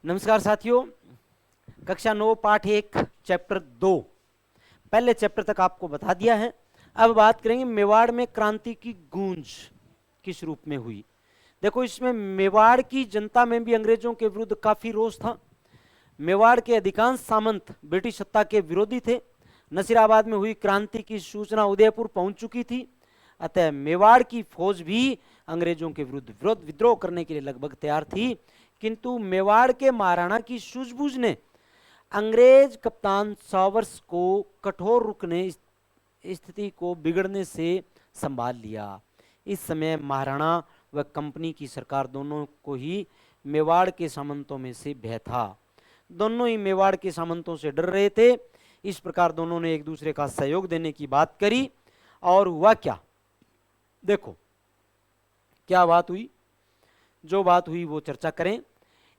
नमस्कार साथियों, कक्षा 9 पाठ 1 चैप्टर 2 पहले चैप्टर तक आपको बता दिया है। अब बात करेंगे मेवाड़ में क्रांति की गूंज किस रूप में हुई। देखो, इसमें मेवाड़ की जनता में भी अंग्रेजों के विरुद्ध काफी रोष था। मेवाड़ के अधिकांश सामंत ब्रिटिश सत्ता के विरोधी थे। नसीराबाद में हुई क्रांति की सूचना उदयपुर पहुंच चुकी थी, अतः मेवाड़ की फौज भी अंग्रेजों के विरुद्ध विद्रोह करने के लिए लगभग तैयार थी। किंतु मेवाड़ के महाराणा की सूझबूझ ने अंग्रेज कप्तान सावर्स को कठोर रुकने स्थिति को बिगड़ने से संभाल लिया। इस समय महाराणा व कंपनी की सरकार दोनों को ही मेवाड़ के सामंतों में से भय था। दोनों ही मेवाड़ के सामंतों से डर रहे थे। इस प्रकार दोनों ने एक दूसरे का सहयोग देने की बात करी। और हुआ क्या, देखो क्या बात हुई। जो बात हुई वो चर्चा करें।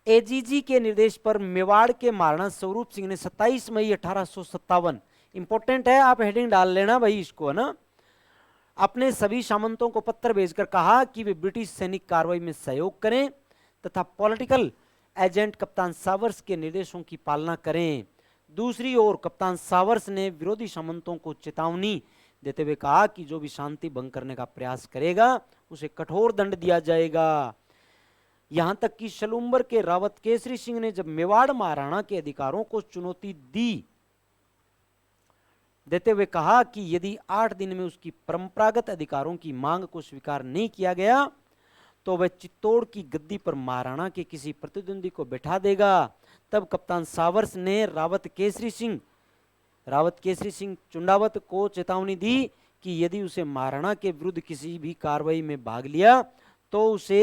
एजीजी के निर्देश पर मेवाड़ के महाराणा स्वरूप सिंह ने 27 मई 1857, इंपॉर्टेंट है, आप हेडिंग डाल लेना भाई इसको, है ना, अपने सभी सामंतों को पत्र भेजकर कहा कि वे ब्रिटिश सैनिक कार्रवाई में सहयोग करें तथा पॉलिटिकल एजेंट कप्तान सावर्स के निर्देशों की पालना करें। दूसरी ओर कप्तान सावर्स ने विरोधी सामंतों को चेतावनी देते हुए कहा कि जो भी शांति भंग करने का प्रयास करेगा उसे कठोर दंड दिया जाएगा। यहां तक कि शलुम्बर के रावत केसरी सिंह ने जब मेवाड़ महाराणा के अधिकारों को चुनौती देते हुए कहा कि यदि 8 दिन में उसकी परंपरागत अधिकारों की मांग को स्वीकार नहीं किया गया तो वह चित्तौड़ की गद्दी पर महाराणा के किसी प्रतिद्वंदी को बैठा देगा, तब कप्तान सावर्स ने रावत केसरी सिंह चुंडावत को चेतावनी दी कि यदि उसे महाराणा के विरुद्ध किसी भी कार्रवाई में भाग लिया तो उसे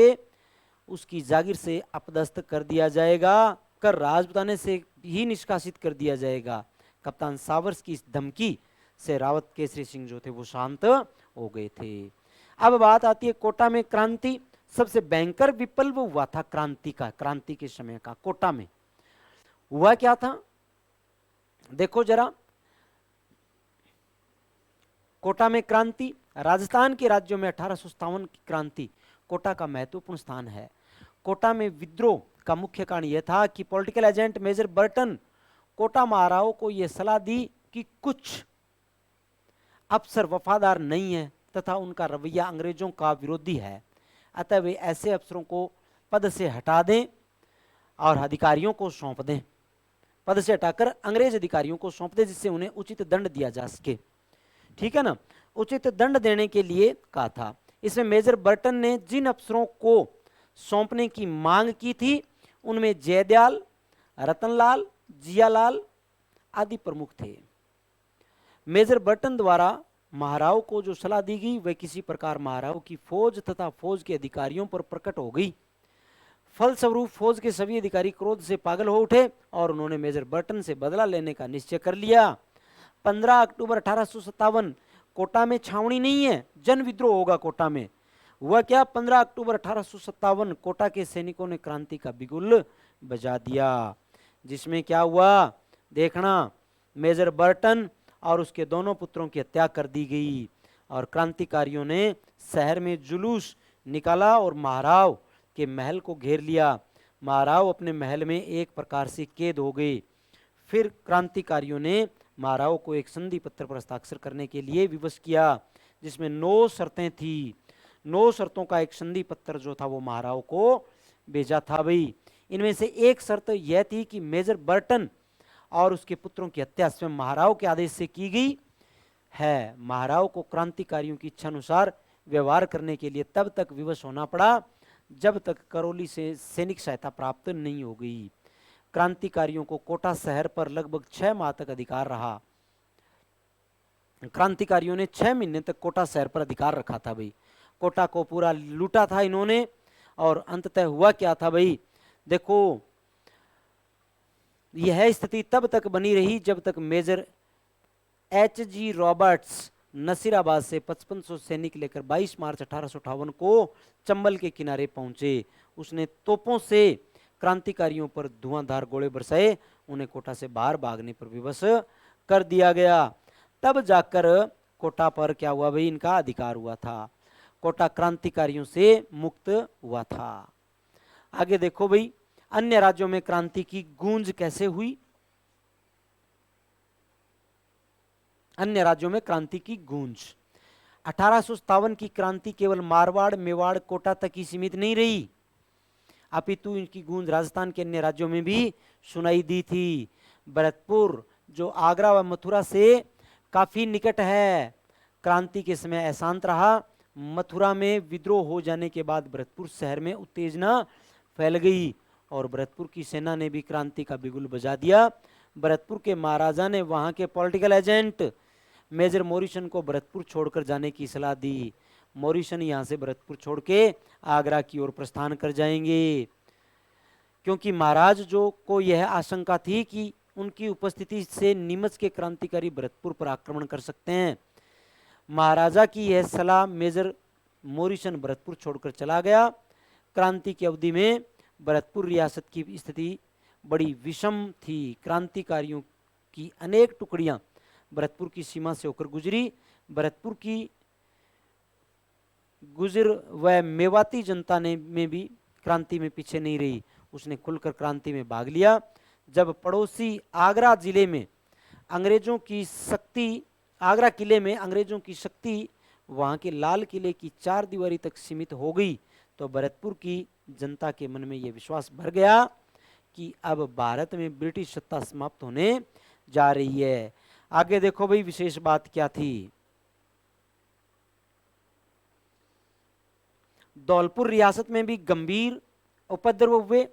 उसकी जागीर से अपदस्थ कर दिया जाएगा, कर राजपुताने से ही निष्कासित कर दिया जाएगा। कप्तान सावर्स की इस धमकी से रावत केसरी सिंह जो थे वो शांत हो गए थे। अब बात आती है कोटा में क्रांति। सबसे भयंकर विप्लव हुआ था क्रांति के समय का। कोटा में हुआ क्या था, देखो जरा। कोटा में क्रांति, राजस्थान के राज्यों में 1857 की क्रांति कोटा का महत्वपूर्ण स्थान है। कोटा में विद्रोह का मुख्य कारण यह था कि political agent major Burton Kota Maharao को यह सलाह दी कि कुछ अफसर वफादार नहीं है तथा उनका रवैया अंग्रेजों का विरोधी है, अतः वे ऐसे अफसरों को पद से हटा दें और अधिकारियों को सौंप दें। पद से हटाकर अंग्रेज अधिकारियों को सौंप दें जिससे उन्हें उचित दंड दिया जा सके, ठीक है ना। उचित दंड देने के लिए कहा था। इसमें मेजर बर्टन ने जिन अफसरों को सौंपने की मांग की थी उनमें जयदयाल, रतनलाल, जियालाल आदि प्रमुख थे। मेजर बर्टन द्वारा महाराव को जो सलाह दी गई वह किसी प्रकार महाराव की फौज तथा फौज के अधिकारियों पर प्रकट हो गई। फलस्वरूप फौज के सभी अधिकारी क्रोध से पागल हो उठे और उन्होंने मेजर बर्टन से बदला लेने का निश्चय कर लिया। 15 अक्टूबर 1857 कोटा में छावनी नहीं है, जन विद्रोह होगा कोटा में। हुआ क्या, 15 अक्टूबर 1857 कोटा के सैनिकों ने क्रांति का बिगुल बजा दिया, जिसमें क्या हुआ देखना, मेजर बर्टन और उसके दोनों पुत्रों की हत्या कर दी गई और क्रांतिकारियों ने शहर में जुलूस निकाला और महाराव के महल को घेर लिया। महाराव अपने महल में एक प्रकार से कैद हो गए। फिर क्रांतिकारियों ने महाराव को एक संधि पत्र पर हस्ताक्षर करने के लिए विवश किया जिसमें 9 शर्तें थी। 9 शर्तों का एक संधि पत्र जो था वो महाराव को भेजा था भाई। इनमें से एक शर्त यह थी कि मेजर बर्टन और उसके पुत्रों की हत्या स्वयं महाराव के आदेश से की गई है। महाराव को क्रांतिकारियों की इच्छा अनुसार व्यवहार करने के लिए तब तक विवश होना पड़ा जब तक करौली से सैनिक सहायता प्राप्त नहीं हो गई। क्रांतिकारियों को कोटा शहर पर लगभग 6 माह तक अधिकार रहा। क्रांतिकारियों ने 6 महीने तक कोटा शहर पर अधिकार रखा था भाई। कोटा को पूरा लूटा था इन्होंने। और अंततः हुआ क्या था भाई, देखो यह स्थिति तब तक बनी रही जब तक मेजर H.G. रॉबर्ट्स नसीराबाद से 5500 सैनिक लेकर 22 मार्च 1858 को चंबल के किनारे पहुंचे। उसने तोपों से क्रांतिकारियों पर धुआंधार गोले बरसाए, उन्हें कोटा से बाहर भागने पर विवश कर दिया गया। तब जाकर कोटा पर क्या हुआ भाई, इनका अधिकार हुआ था। कोटा क्रांतिकारियों से मुक्त हुआ था। आगे देखो भाई, अन्य राज्यों में क्रांति की गूंज कैसे हुई? अन्य राज्यों में क्रांति की गूंज, 1857 की क्रांति केवल मारवाड़, मेवाड़, कोटा तक ही सीमित नहीं रही, अपितु इनकी गूंज राजस्थान के अन्य राज्यों में भी सुनाई दी थी। भरतपुर जो आगरा व मथुरा से काफी निकट है, क्रांति के समय अशांत रहा। मथुरा में विद्रोह हो जाने के बाद भरतपुर शहर में उत्तेजना फैल गई और भरतपुर की सेना ने भी क्रांति का बिगुल बजा दिया। भरतपुर के महाराजा ने वहां के पॉलिटिकल एजेंट मेजर मॉरिसन को भरतपुर छोड़कर जाने की सलाह दी। मॉरिसन यहां से भरतपुर छोड़ के आगरा की ओर प्रस्थान कर जाएंगे, क्योंकि महाराज जो को यह आशंका थी कि उनकी उपस्थिति से नीमच के क्रांतिकारी भरतपुर पर आक्रमण कर सकते हैं। महाराजा की यह सलाह मेजर मॉरिसन भरतपुर छोड़कर चला गया। क्रांति की अवधि में भरतपुर रियासत की स्थिति बड़ी विषम थी। क्रांतिकारियों की अनेक टुकड़ियां भरतपुर की सीमा से होकर गुजरी। भरतपुर की गुजर व मेवाती जनता ने में भी क्रांति में पीछे नहीं रही, उसने खुलकर क्रांति में भाग लिया। जब पड़ोसी आगरा जिले में अंग्रेजों की शक्ति, आगरा किले में अंग्रेजों की शक्ति वहां के लाल किले की 4 दीवारी तक सीमित हो गई, तो भरतपुर की जनता के मन में यह विश्वास भर गया कि अब भारत में ब्रिटिश सत्ता समाप्त होने जा रही है। आगे देखो भाई विशेष बात क्या थी। धौलपुर रियासत में भी गंभीर उपद्रव हुए।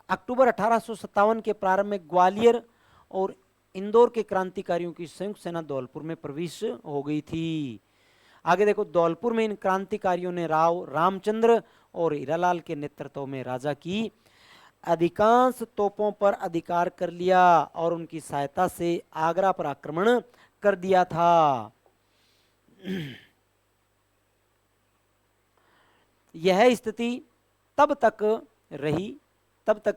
अक्टूबर 1857 के प्रारंभ में ग्वालियर और इंदौर के क्रांतिकारियों की संयुक्त सेना धौलपुर में प्रवेश हो गई थी। आगे देखो, धौलपुर में इन क्रांतिकारियों ने राव रामचंद्र और हीरालाल के नेतृत्व में राजा की अधिकांश तोपों पर अधिकार कर लिया और उनकी सहायता से आगरा पर आक्रमण कर दिया था। यह स्थिति तब तक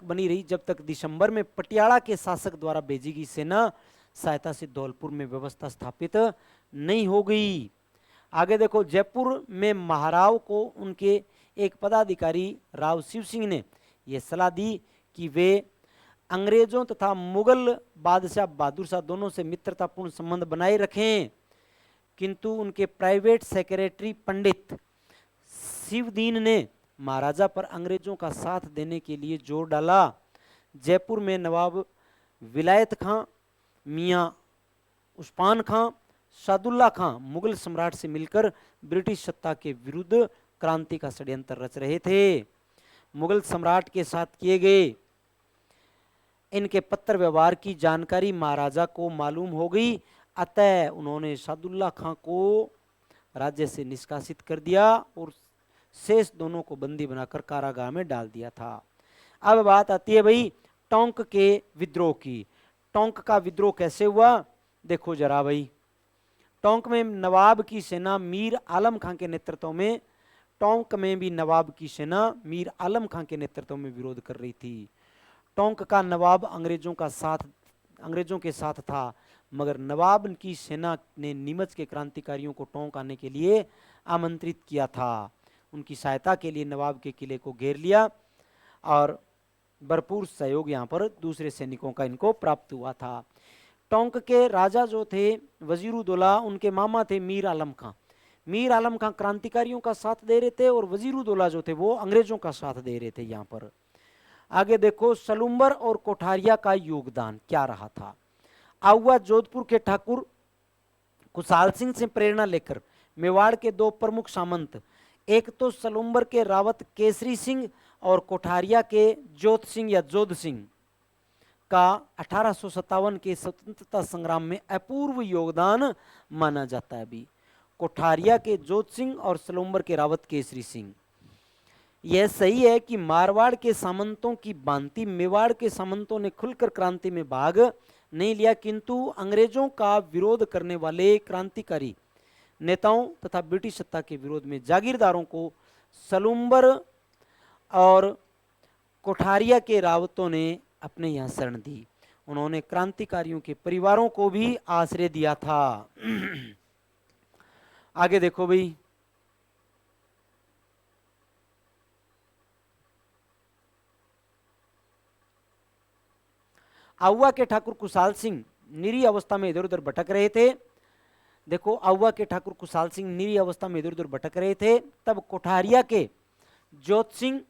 बनी रही जब तक दिसंबर में पटियाला के शासक द्वारा भेजी गई सेना सहायता से धौलपुर में व्यवस्था स्थापित नहीं हो गई। आगे देखो, जयपुर में महाराव को उनके एक पदाधिकारी राव शिव सिंह ने यह सलाह दी कि वे अंग्रेजों तथा मुगल बादशाह बहादुर शाह दोनों से मित्रतापूर्ण संबंध बनाए रखें, किंतु उनके प्राइवेट सेक्रेटरी पंडित शिवदीन ने महाराजा पर अंग्रेजों का साथ देने के लिए जोर डाला। जयपुर में नवाब विलायत खां, मियां उस्मान खां, सादुल्ला खां मुगल सम्राट से मिलकर ब्रिटिश सत्ता के विरुद्ध क्रांति का षड्यंत्र रच रहे थे। मुगल सम्राट के साथ किए गए इनके पत्र व्यवहार की जानकारी महाराजा को मालूम हो गई, अतः उन्होंने सादुल्ला खां को राज्य से निष्कासित कर दिया और शेष दोनों को बंदी बनाकर कारागार में डाल दिया था। अब बात आती है भाई टोंक के विद्रोह की। टोंक का विद्रोह कैसे हुआ देखो जरा भाई। टोंक में नवाब की सेना मीर आलम खां के नेतृत्व में, टोंक में भी नवाब की सेना मीर आलम खां के नेतृत्व में विरोध कर रही थी। टोंक का नवाब अंग्रेजों के साथ था, मगर नवाब की सेना ने नीमच के क्रांतिकारियों को टोंक आने के लिए आमंत्रित किया था। उनकी सहायता के लिए नवाब के किले को घेर लिया और भरपूर सहयोग यहाँ पर दूसरे सैनिकों का इनको प्राप्त हुआ था। टोंक के राजा जो थे वजीरुद्दौला, उनके मामा थे मीर आलम खां। मीर आलम खां क्रांतिकारियों का साथ दे रहे थे और वजीरुद्दौला जो थे वो अंग्रेजों का साथ दे रहे थे। यहाँ पर आगे देखो, सलुम्बर और कोठारिया का योगदान क्या रहा था। आउवा जोधपुर के ठाकुर कुशाल सिंह से प्रेरणा लेकर मेवाड़ के 2 प्रमुख सामंत, एक तो सलुम्बर के रावत केसरी सिंह और कोठारिया के जोध सिंह या जोध सिंह का 1857 के स्वतंत्रता संग्राम में अपूर्व योगदान माना जाता है। अभी कोठारिया के जोध सिंह और सलुम्बर के रावत केसरी सिंह। यह सही है कि मारवाड़ के सामंतों की भांति मेवाड़ के सामंतों ने खुलकर क्रांति में भाग नहीं लिया, किंतु अंग्रेजों का विरोध करने वाले क्रांतिकारी नेताओं तथा ब्रिटिश सत्ता के विरोध में जागीरदारों को सलुम्बर और कोठारिया के रावतों ने अपने यहाँ शरण दी। उन्होंने क्रांतिकारियों के परिवारों को भी आश्रय दिया था। आगे देखो भाई, आहुआ के ठाकुर कुशाल सिंह निरीह अवस्था में इधर उधर भटक रहे थे। देखो, आहुआ के ठाकुर कुशाल सिंह निरीह अवस्था में इधर उधर भटक रहे थे, तब कोठारिया के जोत सिंह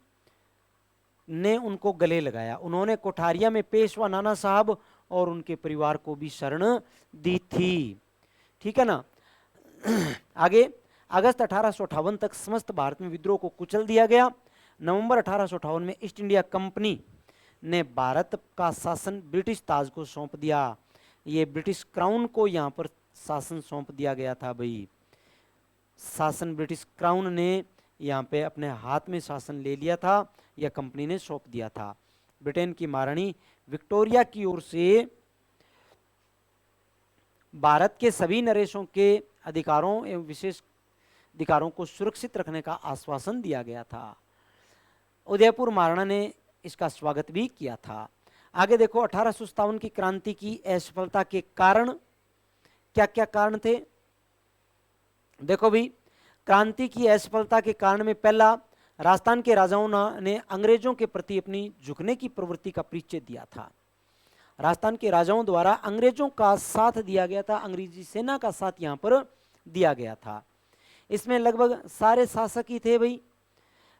ने उनको गले लगाया। उन्होंने कोठारिया में पेशवा नाना साहब और उनके परिवार को भी शरण दी थी। ठीक है ना। आगे, अगस्त 1858 तक समस्त भारत में विद्रोह को कुचल दिया गया। नवंबर 1858 में ईस्ट इंडिया कंपनी ने भारत का शासन ब्रिटिश ताज को सौंप दिया। ये ब्रिटिश क्राउन को यहाँ पर शासन सौंप दिया गया था भाई। शासन ब्रिटिश क्राउन ने यहाँ पे अपने हाथ में शासन ले लिया था, या कंपनी ने सौंप दिया था। ब्रिटेन की महारानी विक्टोरिया की ओर से भारत के सभी नरेशों के अधिकारों एवं विशेष अधिकारों को सुरक्षित रखने का आश्वासन दिया गया था। उदयपुर महाराणा ने इसका स्वागत भी किया था। आगे देखो, 1857 की क्रांति की असफलता के कारण क्या क्या कारण थे। देखो भी, क्रांति की असफलता के कारण में पहला, राजस्थान के राजाओं ने अंग्रेजों के प्रति अपनी झुकने की प्रवृत्ति का परिचय दिया था। राजस्थान के राजाओं द्वारा अंग्रेजों का साथ दिया गया था, अंग्रेजी सेना का साथ यहाँ पर दिया गया था। इसमें लगभग सारे शासक ही थे भाई।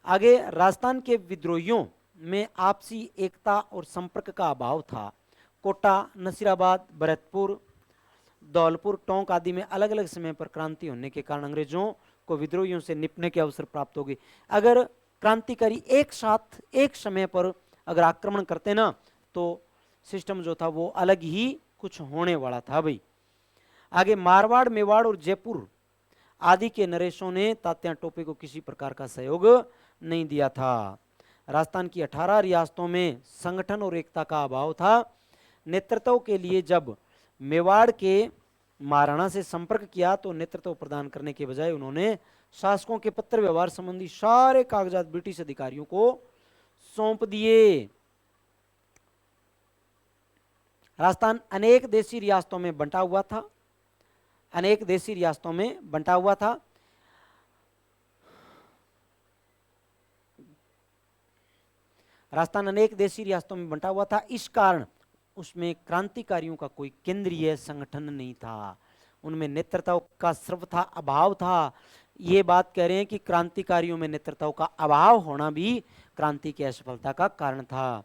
आगे, राजस्थान के विद्रोहियों में आपसी एकता और संपर्क का अभाव था। कोटा, नसीराबाद, भरतपुर, धौलपुर, टोंक आदि में अलग अलग समय पर क्रांति होने के कारण अंग्रेजों को विद्रोहियों से निपटने के अवसर प्राप्त हो गए। अगर क्रांतिकारी एक साथ एक समय पर अगर आक्रमण करते ना, तो सिस्टम जो था वो अलग ही कुछ होने वाला था भाई। आगे, मारवाड़, मेवाड़ और जयपुर आदि के नरेशों ने तात्या टोपे को किसी प्रकार का सहयोग नहीं दिया था। राजस्थान की 18 रियासतों में संगठन और एकता का अभाव था। नेतृत्व के लिए जब मेवाड़ के महाराणा से संपर्क किया तो नेतृत्व प्रदान करने के बजाय उन्होंने शासकों के पत्र व्यवहार संबंधी सारे कागजात ब्रिटिश अधिकारियों को सौंप दिए। राजस्थान अनेक देशी रियासतों में बंटा हुआ था, अनेक देशी रियासतों में बंटा हुआ था। राजस्थान अनेक देशी रियासतों में बंटा हुआ था, इस कारण उसमें क्रांतिकारियों का कोई केंद्रीय संगठन नहीं था, उनमें नेतृत्व का सर्वथा अभाव था। ये बात कह रहे हैं कि क्रांतिकारियों में नेतृत्व का अभाव होना भी क्रांति की असफलता का कारण था।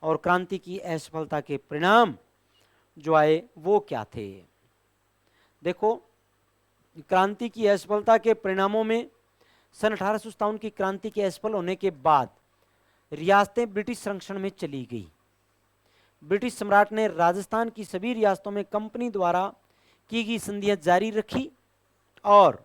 और क्रांति की असफलता के परिणाम जो आए वो क्या थे। देखो, क्रांति की असफलता के परिणामों में सन 1857 की क्रांति के असफल होने के बाद रियासतें ब्रिटिश संरक्षण में चली गई। ब्रिटिश सम्राट ने राजस्थान की सभी रियासतों में कंपनी द्वारा की गई संधियां जारी रखी और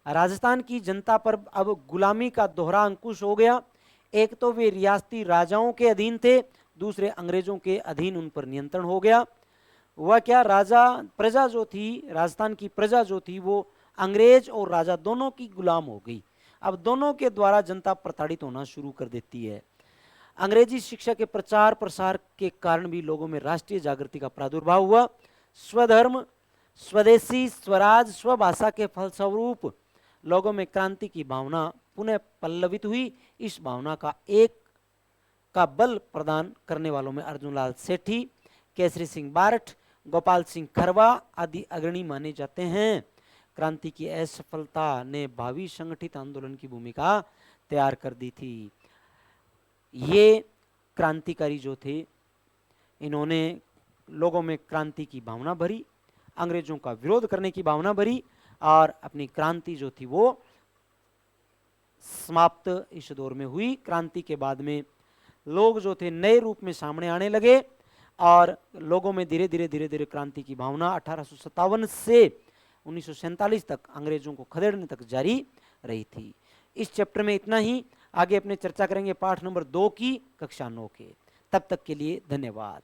राजस्थान की जनता पर अब गुलामी का दोहरा अंकुश हो गया। एक तो वे रियासती राजाओं के अधीन थे, दूसरे अंग्रेजों के अधीन उन पर नियंत्रण हो गया। हुआ क्या, प्रजा जो थी, राजस्थान की प्रजा जो थी वो अंग्रेज और राजा दोनों की गुलाम हो गई। अब दोनों के द्वारा जनता प्रताड़ित होना शुरू कर देती है। अंग्रेजी शिक्षा के प्रचार प्रसार के कारण भी लोगों में राष्ट्रीय जागृति का प्रादुर्भाव हुआ। स्वधर्म, स्वदेशी, स्वराज, स्वभाषा के फलस्वरूप लोगों में क्रांति की भावना पुनः पल्लवित हुई। इस भावना का बल प्रदान करने वालों में अर्जुनलाल सेठी, केसरी सिंह बारठ, गोपाल सिंह खरवा आदि अग्रणी माने जाते हैं। क्रांति की असफलता ने भावी संगठित आंदोलन की भूमिका तैयार कर दी थी। ये क्रांतिकारी जो थे, इन्होंने लोगों में क्रांति की भावना भरी, अंग्रेजों का विरोध करने की भावना भरी और अपनी क्रांति जो थी वो समाप्त इस दौर में हुई। क्रांति के बाद में लोग जो थे नए रूप में सामने आने लगे और लोगों में धीरे धीरे क्रांति की भावना 1857 से 1947 तक अंग्रेजों को खदेड़ने तक जारी रही थी। इस चैप्टर में इतना ही। आगे अपने चर्चा करेंगे पाठ नंबर 2 की, कक्षा 9 के। तब तक के लिए धन्यवाद।